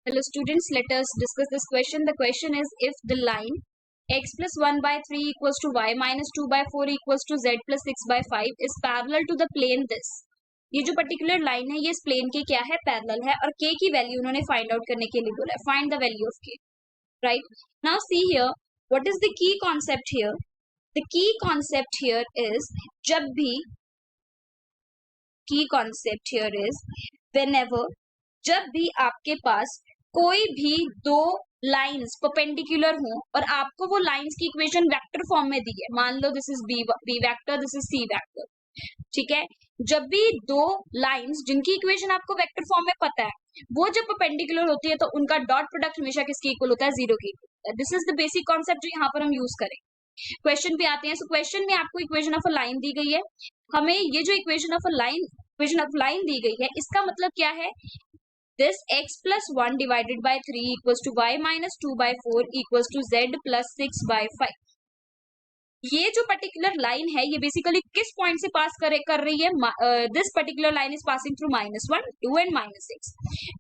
Hello students, let us discuss this question. The question is, if the line x plus 1 by 3 equals to y minus 2 by 4 equals to z plus 6 by 5 is parallel to the plane this. ये जो particular line है ये इस plane के क्या है, parallel है, और k की वैल्यू उन्होंने फाइंड आउट करने के लिए बोला है. Find the value of k. Right now see here, what is the key concept here? The key concept here is, जब भी की कॉन्सेप्ट हियर इज व्हेनेवर, जब भी आपके पास कोई भी दो लाइंस परपेंडिकुलर हो और आपको वो लाइंस की इक्वेशन वेक्टर फॉर्म में दी है, मान लो this is B vector, this is C vector, ठीक है. जब भी दो लाइंस जिनकी इक्वेशन आपको वेक्टर फॉर्म में पता है वो जब परपेंडिकुलर होती है तो उनका डॉट प्रोडक्ट हमेशा किसके इक्वल होता है? जीरो के इक्वल होता है. This is the basic concept जो यहाँ पर हम यूज करेंगे. क्वेश्चन पे आते हैं. सो क्वेश्चन में आपको इक्वेशन ऑफ अ लाइन दी गई है. हमें ये जो इक्वेशन ऑफ लाइन दी गई है, इसका मतलब क्या है? This x plus 1 divided by 3 equals to y minus 2 by 4 equals to z plus 6 by 5. ये जो पर्टिकुलर लाइन है ये बेसिकली किस पॉइंट से पास कर रही है? This particular line is passing through -1, 2 and -6.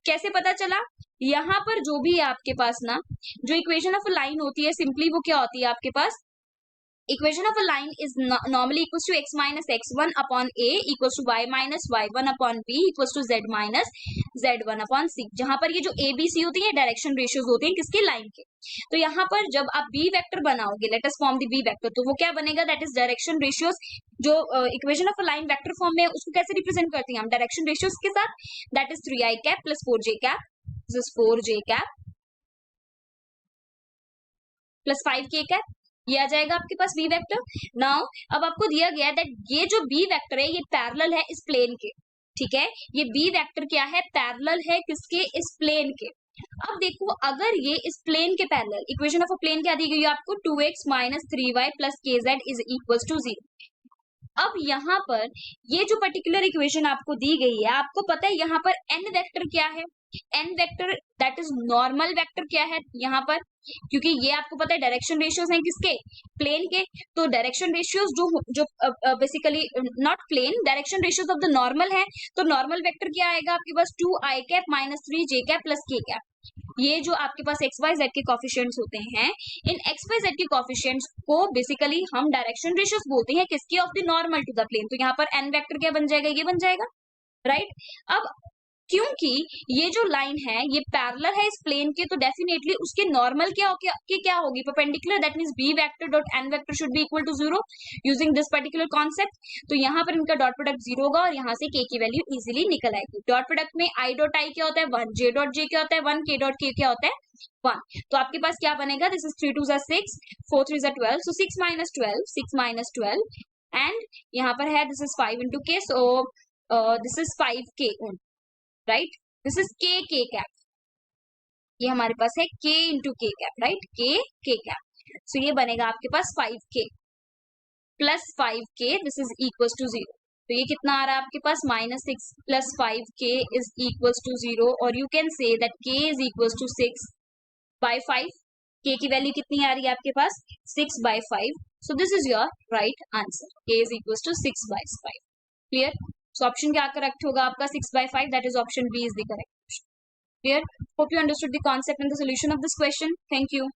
कैसे पता चला? यहाँ पर जो भी है आपके पास ना, जो इक्वेशन ऑफ लाइन होती है सिंपली वो क्या होती है आपके पास? Equation of a line is normally equals to x minus x1 upon a equals to y minus y1 upon b equals to z minus z1 upon c. जहां पर ये जो a b c होती है डायरेक्शन रेशियोज होते हैं किसके? Line के. तो यहाँ पर जब आप b वेक्टर बनाओगे, let us form the b vector, तो वो क्या बनेगा? That is direction ratios. जो equation of line vector form में उसको कैसे रिप्रेजेंट करती हैं हम? डायरेक्शन रेशियोज के साथ. That is 3i cap plus 4j cap, this is 4j cap plus 5k cap. ये आ जाएगा आपके पास बी वेक्टर. नाउ अब आपको दिया गया है दैट ये जो बी वेक्टर है ये पैरेलल है इस प्लेन के. ठीक है, ये बी वेक्टर क्या है? पैरेलल है किसके? इस प्लेन के. अब देखो, अगर ये इस प्लेन के parallel, equation of a plane क्या दी गई है आपको? 2x minus 3y plus kz is equal to 0. अब यहाँ पर ये जो पर्टिकुलर इक्वेशन आपको दी गई है, आपको पता है यहाँ पर n वेक्टर क्या है? n vector that is normal vector क्या है यहाँ पर? क्योंकि ये आपको पता है डायरेक्शन रेशियोज हैं किसके? प्लेन के. तो डायरेक्शन रेशियोज जो basically not plane, direction ratios of the normal है. तो नॉर्मल वेक्टर क्या आएगा आपके पास? 2i cap minus 3j cap plus k cap. ये जो आपके पास एक्स वाई जेड के कॉफिशिएंट्स होते हैं, इन एक्स वाई जेड के कॉफिशिएंट्स को बेसिकली हम डायरेक्शन रेशियोज बोलते हैं किसके? Of the normal to the plane. तो यहाँ पर एन वेक्टर क्या बन जाएगा? ये बन जाएगा. राइट. अब क्योंकि ये जो लाइन है ये पैरेलल है इस प्लेन के, तो डेफिनेटली उसके नॉर्मल क्या होगी? Perpendicular. That means B vector dot N vector should be equal to 0 using this particular concept. तो यहाँ पर इनका डॉट प्रोडक्ट 0 होगा और यहाँ से k की वैल्यू इजीली निकल आएगी. डॉट प्रोडक्ट में i डॉट i क्या होता है? 1. j डॉट j क्या होता है? 1. k डॉट k क्या होता है? 1. तो आपके पास क्या बनेगा? This is 3 2 6, 4 3 12, so 6 minus 12 and यहाँ पर है this is 5 into k, so this is 5k only. Right, this is k cap. ये हमारे पास है k into k cap. Right, k cap. So ये बनेगा आपके पास 5k plus 5k, this is equal to 0. तो ये कितना आ रहा है आपके पास? -6 plus 5k is equal to 0. और you can say that k is equal to 6 by 5. k की वैल्यू कितनी आ रही है आपके पास? 6 by 5. So this is your right answer. k is equal to 6 by 5. Clear? So option क्या correct होगा आपका? 6 by 5. That is option B is the correct option. Clear? Hope you understood the concept and the solution of this question. Thank you.